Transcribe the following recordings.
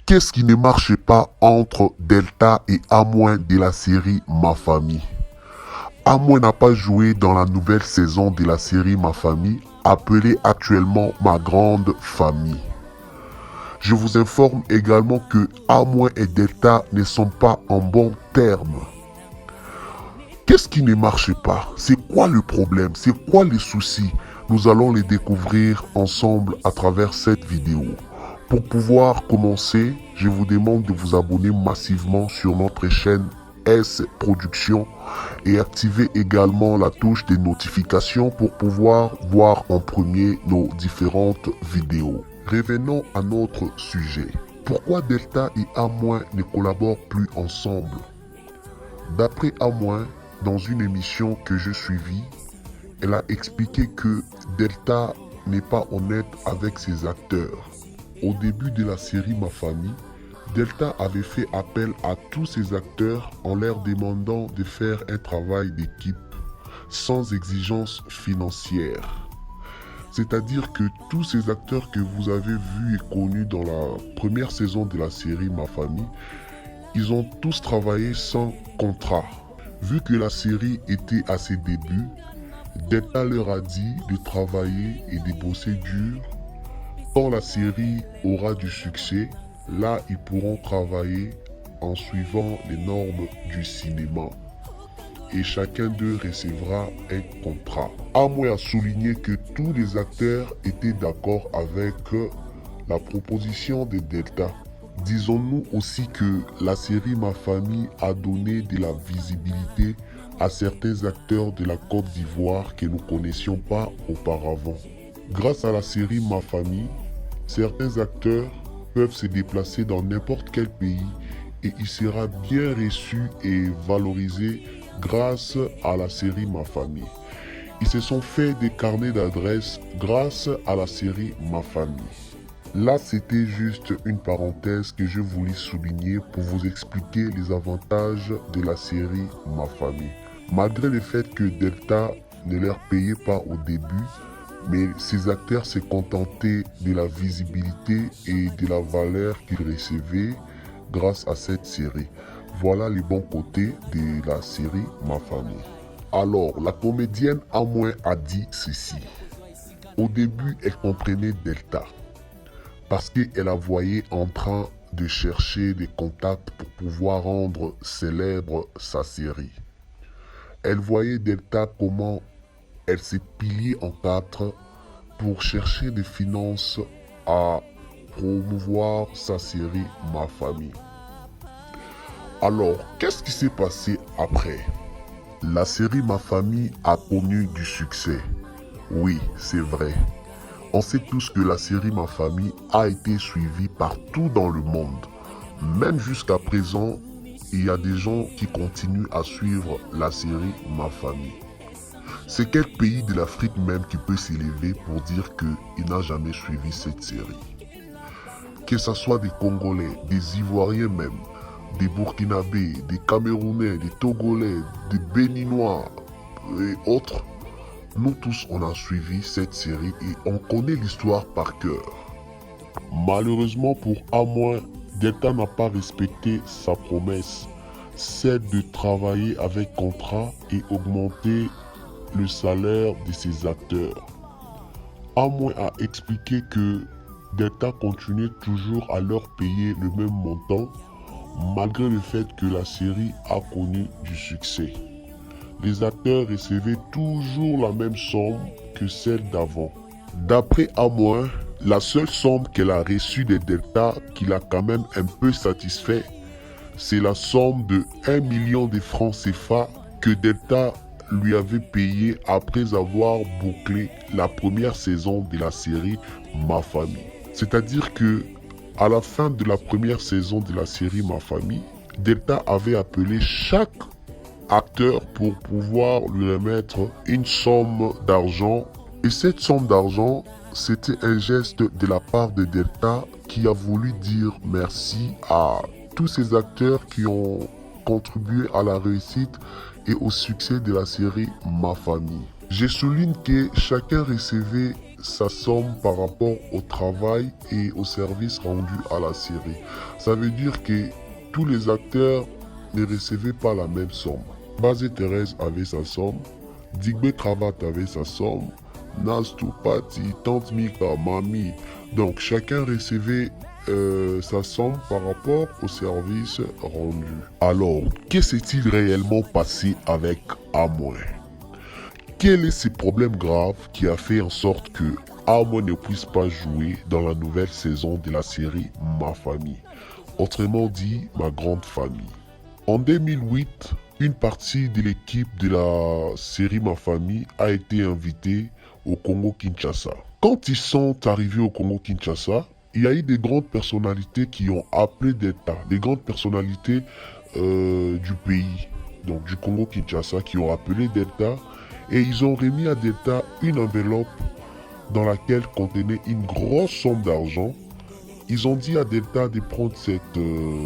Qu'est-ce qui ne marche pas entre Delta et Amouin de la série Ma Famille? Amouin n'a pas joué dans la nouvelle saison de la série Ma Famille, appelée actuellement Ma Grande Famille. Je vous informe également que Amouin et Delta ne sont pas en bons termes. Qu'est-ce qui ne marche pas? C'est quoi le problème? C'est quoi les soucis? Nous allons les découvrir ensemble à travers cette vidéo. Pour pouvoir commencer, je vous demande de vous abonner massivement sur notre chaîne S Production et activer également la touche des notifications pour pouvoir voir en premier nos différentes vidéos. Revenons à notre sujet. Pourquoi Delta et Amouin ne collaborent plus ensemble? D'après Amouin, dans une émission que je suivis, elle a expliqué que Delta n'est pas honnête avec ses acteurs. Au début de la série Ma Famille, Delta avait fait appel à tous ses acteurs en leur demandant de faire un travail d'équipe sans exigence financière. C'est-à-dire que tous ces acteurs que vous avez vus et connus dans la première saison de la série Ma Famille, ils ont tous travaillé sans contrat. Vu que la série était à ses débuts, Delta leur a dit de travailler et de bosser dur. Quand la série aura du succès, là ils pourront travailler en suivant les normes du cinéma. Et chacun d'eux recevra un contrat. Amouin a souligné que tous les acteurs étaient d'accord avec la proposition de Delta. Disons-nous aussi que la série Ma Famille a donné de la visibilité à certains acteurs de la Côte d'Ivoire que nous ne connaissions pas auparavant. Grâce à la série Ma Famille, certains acteurs peuvent se déplacer dans n'importe quel pays et il sera bien reçu et valorisé grâce à la série Ma Famille. Ils se sont fait des carnets d'adresses grâce à la série Ma Famille. Là, c'était juste une parenthèse que je voulais souligner pour vous expliquer les avantages de la série Ma Famille. Malgré le fait que Delta ne leur payait pas au début, mais ces acteurs se contentaient de la visibilité et de la valeur qu'ils recevaient grâce à cette série. Voilà les bons côtés de la série Ma Famille. Alors, la comédienne Amouin a dit ceci. Au début, elle comprenait Delta parce qu'elle la voyait en train de chercher des contacts pour pouvoir rendre célèbre sa série. Elle voyait Delta comment elle s'est pliée en quatre pour chercher des finances à promouvoir sa série Ma Famille. Alors, qu'est-ce qui s'est passé après? La série Ma Famille a connu du succès. Oui, c'est vrai. On sait tous que la série Ma Famille a été suivie partout dans le monde. Même jusqu'à présent, il y a des gens qui continuent à suivre la série Ma Famille. C'est quel pays de l'Afrique même qui peut s'élever pour dire qu'il n'a jamais suivi cette série? Que ce soit des Congolais, des Ivoiriens même, des Burkinabés, des Camerounais, des Togolais, des Béninois et autres, nous tous on a suivi cette série et on connaît l'histoire par cœur. Malheureusement pour Amouin, Delta n'a pas respecté sa promesse, celle de travailler avec contrat et augmenter le salaire de ses acteurs. Amouin a expliqué que Delta continuait toujours à leur payer le même montant malgré le fait que la série a connu du succès. Les acteurs recevaient toujours la même somme que celle d'avant. D'après Amouin, la seule somme qu'elle a reçue de Delta qui l'a quand même un peu satisfait, c'est la somme de 1 million de francs CFA que Delta lui avait payé après avoir bouclé la première saison de la série Ma Famille. C'est-à-dire que à la fin de la première saison de la série Ma Famille, Delta avait appelé chaque acteur pour pouvoir lui remettre une somme d'argent. Et cette somme d'argent, c'était un geste de la part de Delta qui a voulu dire merci à tous ces acteurs qui ont contribué à la réussite et au succès de la série Ma Famille. Je souligne que chacun recevait sa somme par rapport au travail et au service rendu à la série. Ça veut dire que tous les acteurs ne recevaient pas la même somme. Bazé Thérèse avait sa somme, Digbe Cravate avait sa somme, Nastou Pati, Tante Mika, Mami. Donc chacun recevait sa somme par rapport au service rendu. Alors, que s'est-il réellement passé avec Amoué? Quel est ce problème grave qui a fait en sorte que Amoué ne puisse pas jouer dans la nouvelle saison de la série Ma Famille, autrement dit Ma Grande Famille? En 2008, une partie de l'équipe de la série Ma Famille a été invitée au Congo-Kinshasa. Quand ils sont arrivés au Congo-Kinshasa, il y a eu des grandes personnalités qui ont appelé Delta, des grandes personnalités du pays, donc du Congo-Kinshasa, qui ont appelé Delta et ils ont remis à Delta une enveloppe dans laquelle contenait une grosse somme d'argent. Ils ont dit à Delta de prendre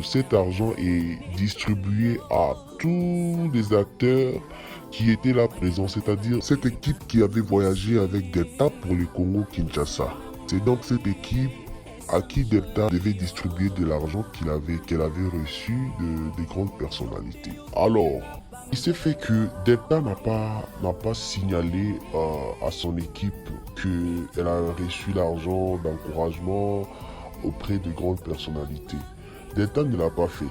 cet argent et distribuer à tous les acteurs qui étaient là présents, c'est-à-dire cette équipe qui avait voyagé avec Delta pour le Congo-Kinshasa. C'est donc cette équipe à qui Delta devait distribuer de l'argent qu'elle avait reçu de grandes personnalités. Alors, il s'est fait que Delta n'a pas signalé à son équipe qu'elle a reçu l'argent d'encouragement auprès de grandes personnalités. Delta ne l'a pas fait.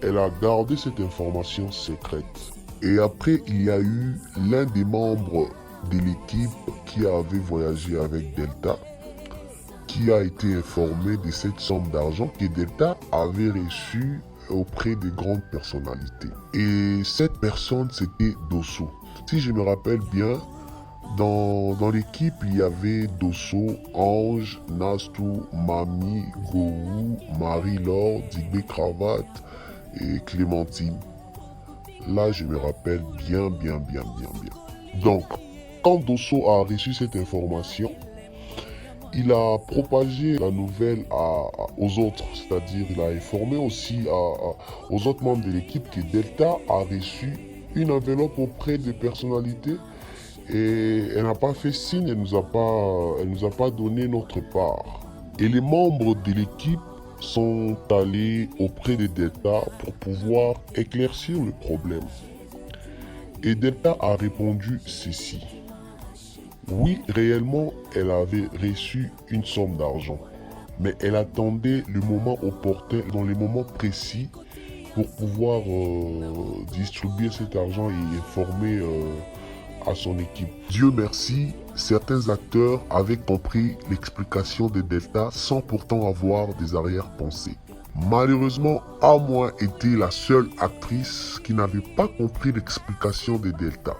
Elle a gardé cette information secrète. Et après, il y a eu l'un des membres de l'équipe qui avait voyagé avec Delta, qui a été informé de cette somme d'argent que Delta avait reçue auprès de grandes personnalités. Et cette personne, c'était Dosso. Si je me rappelle bien, dans l'équipe, il y avait Dosso, Ange, Nastou, Mami, Gourou, Marie-Laure, Digbe Cravate et Clémentine. Là, je me rappelle bien. Donc, quand Dosso a reçu cette information, il a propagé la nouvelle aux autres, c'est-à-dire il a informé aussi aux autres membres de l'équipe que Delta a reçu une enveloppe auprès des personnalités et elle n'a pas fait signe, elle nous a pas donné notre part. Et les membres de l'équipe sont allés auprès de Delta pour pouvoir éclaircir le problème. Et Delta a répondu ceci. Oui, réellement, elle avait reçu une somme d'argent, mais elle attendait le moment opportun, dans les moments précis, pour pouvoir distribuer cet argent et informer à son équipe. Dieu merci, certains acteurs avaient compris l'explication de Delta sans pourtant avoir des arrière-pensées. Malheureusement, Amoué était la seule actrice qui n'avait pas compris l'explication de Delta.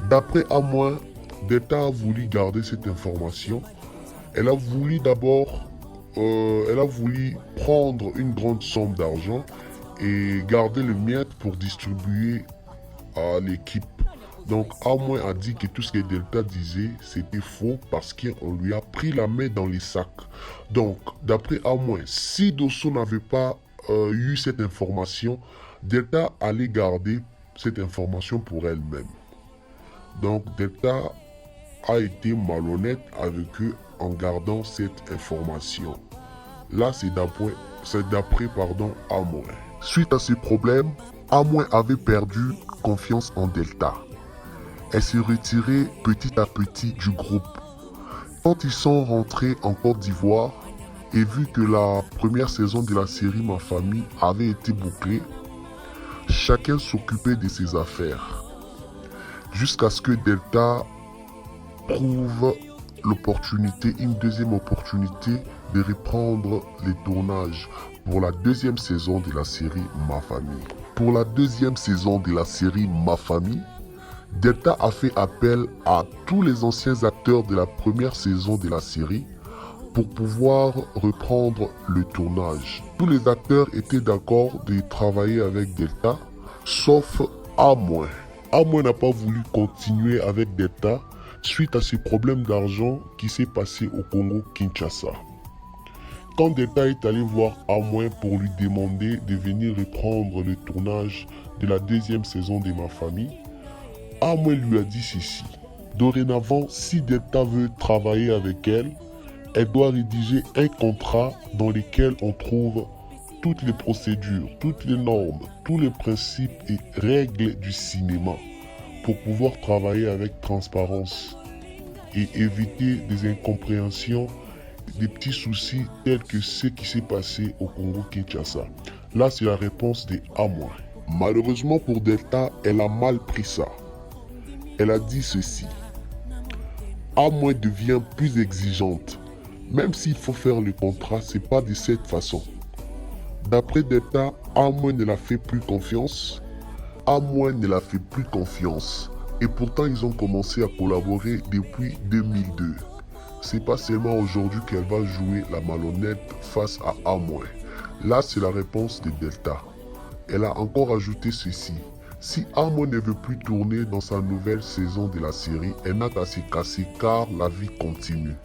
D'après Amoué, Delta a voulu garder cette information. Elle a voulu d'abord, prendre une grande somme d'argent et garder le miettes pour distribuer à l'équipe. Donc Amoué a dit que tout ce que Delta disait, c'était faux parce qu'on lui a pris la main dans les sacs. Donc, d'après Amoué, si Dosso n'avait pas eu cette information, Delta allait garder cette information pour elle-même. Donc, Delta a été malhonnête avec eux en gardant cette information. Là, c'est d'après Amoué. Suite à ce problème, Amoué avait perdu confiance en Delta. Elle s'est retirée petit à petit du groupe. Quand ils sont rentrés en Côte d'Ivoire et vu que la première saison de la série Ma Famille avait été bouclée, chacun s'occupait de ses affaires. Jusqu'à ce que Delta trouve une deuxième opportunité de reprendre les tournages pour la deuxième saison de la série Ma Famille. Pour la deuxième saison de la série Ma Famille, Delta a fait appel à tous les anciens acteurs de la première saison de la série pour pouvoir reprendre le tournage. Tous les acteurs étaient d'accord de travailler avec Delta, sauf Amoué. Amoué n'a pas voulu continuer avec Delta suite à ce problème d'argent qui s'est passé au Congo-Kinshasa. Quand Delta est allé voir Amoué pour lui demander de venir reprendre le tournage de la deuxième saison de Ma Famille, Amoué lui a dit ceci. Dorénavant, si Delta veut travailler avec elle, elle doit rédiger un contrat dans lequel on trouve toutes les procédures, toutes les normes, tous les principes et règles du cinéma pour pouvoir travailler avec transparence et éviter des incompréhensions, des petits soucis tels que ce qui s'est passé au Congo-Kinshasa. Là, c'est la réponse des A-. Malheureusement pour Delta, elle a mal pris ça. Elle a dit ceci. A- devient plus exigeante. Même s'il faut faire le contrat, c'est pas de cette façon. D'après Delta, A- ne la fait plus confiance. A- ne la fait plus confiance. Et pourtant, ils ont commencé à collaborer depuis 2002. C'est pas seulement aujourd'hui qu'elle va jouer la malhonnête face à A-. Là, c'est la réponse de Delta. Elle a encore ajouté ceci. Si A- ne veut plus tourner dans sa nouvelle saison de la série, elle n'a qu'à se casser car la vie continue.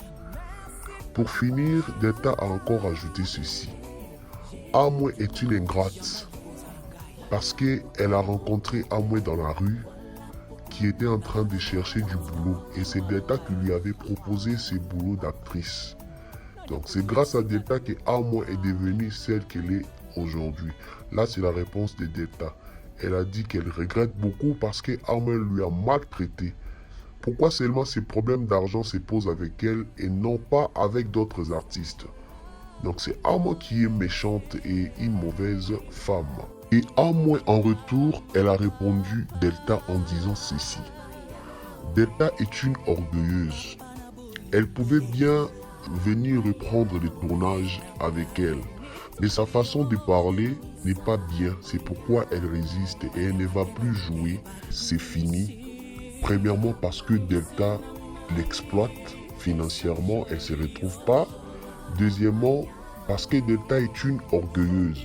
Pour finir, Delta a encore ajouté ceci. A- est une ingrate parce qu'elle a rencontré A- dans la rue qui était en train de chercher du boulot et c'est Delta qui lui avait proposé ce boulot d'actrice. Donc c'est grâce à Delta que A- est devenue celle qu'elle est aujourd'hui. Là c'est la réponse de Delta. Elle a dit qu'elle regrette beaucoup parce que A- lui a maltraité. Pourquoi seulement ces problèmes d'argent se posent avec elle et non pas avec d'autres artistes? Donc c'est A- qui est méchante et une mauvaise femme. Et A- en retour, elle a répondu Delta en disant ceci. Delta est une orgueilleuse. Elle pouvait bien venir reprendre le tournage avec elle. Mais sa façon de parler n'est pas bien. C'est pourquoi elle résiste et elle ne va plus jouer. C'est fini. Premièrement parce que Delta l'exploite financièrement. Elle ne se retrouve pas. Deuxièmement parce que Delta est une orgueilleuse.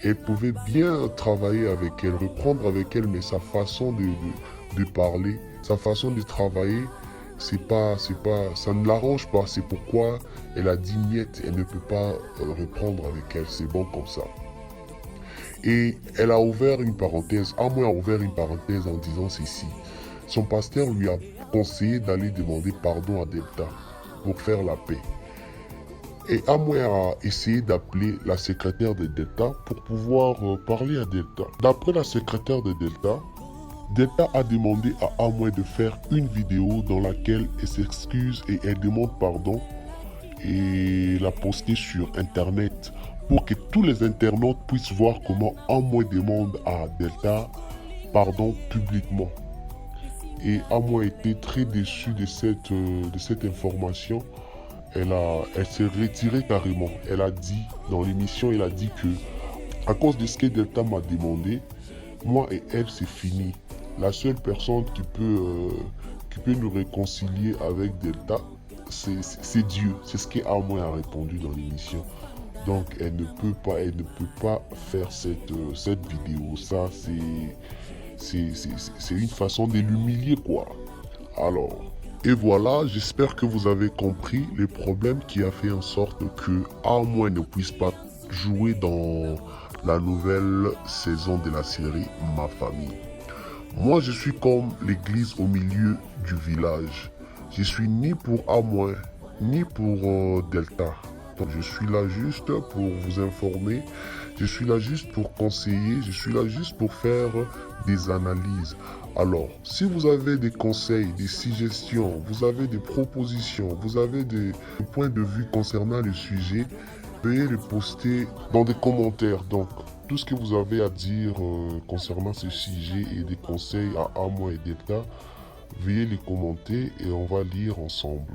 Elle pouvait bien travailler avec elle, reprendre avec elle, mais sa façon de parler, sa façon de travailler, ça ne l'arrange pas. C'est pourquoi elle a dit miette, elle ne peut pas reprendre avec elle, c'est bon comme ça. Et elle a ouvert une parenthèse, A- a ouvert une parenthèse en disant ceci. Son pasteur lui a conseillé d'aller demander pardon à Delta pour faire la paix. Et A- a essayé d'appeler la secrétaire de Delta pour pouvoir parler à Delta. D'après la secrétaire de Delta, Delta a demandé à A- de faire une vidéo dans laquelle elle s'excuse et elle demande pardon et la poster sur internet pour que tous les internautes puissent voir comment A- demande à Delta pardon publiquement. Et A- était très déçue de cette information. Elle s'est retirée carrément. Elle a dit, dans l'émission, elle a dit que, à cause de ce que Delta m'a demandé, moi et elle, c'est fini. La seule personne qui peut nous réconcilier avec Delta, c'est Dieu. C'est ce que A- a répondu dans l'émission. Donc, elle ne peut pas faire cette vidéo. Ça, c'est une façon de l'humilier, quoi. Alors, et voilà, j'espère que vous avez compris les problèmes qui a fait en sorte que A- ne puisse pas jouer dans la nouvelle saison de la série Ma Famille. Moi, je suis comme l'église au milieu du village. Je suis ni pour A-, ni pour Delta. Donc, je suis là juste pour vous informer. Je suis là juste pour conseiller. Je suis là juste pour faire des analyses. Alors, si vous avez des conseils, des suggestions, vous avez des propositions, vous avez des points de vue concernant le sujet, veuillez les poster dans des commentaires. Donc, tout ce que vous avez à dire concernant ce sujet et des conseils à A-, et Delta, veuillez les commenter et on va lire ensemble.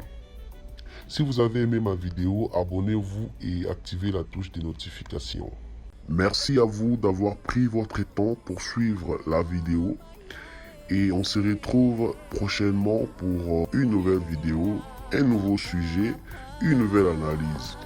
Si vous avez aimé ma vidéo, abonnez-vous et activez la touche de notification. Merci à vous d'avoir pris votre temps pour suivre la vidéo. Et on se retrouve prochainement pour une nouvelle vidéo, un nouveau sujet, une nouvelle analyse.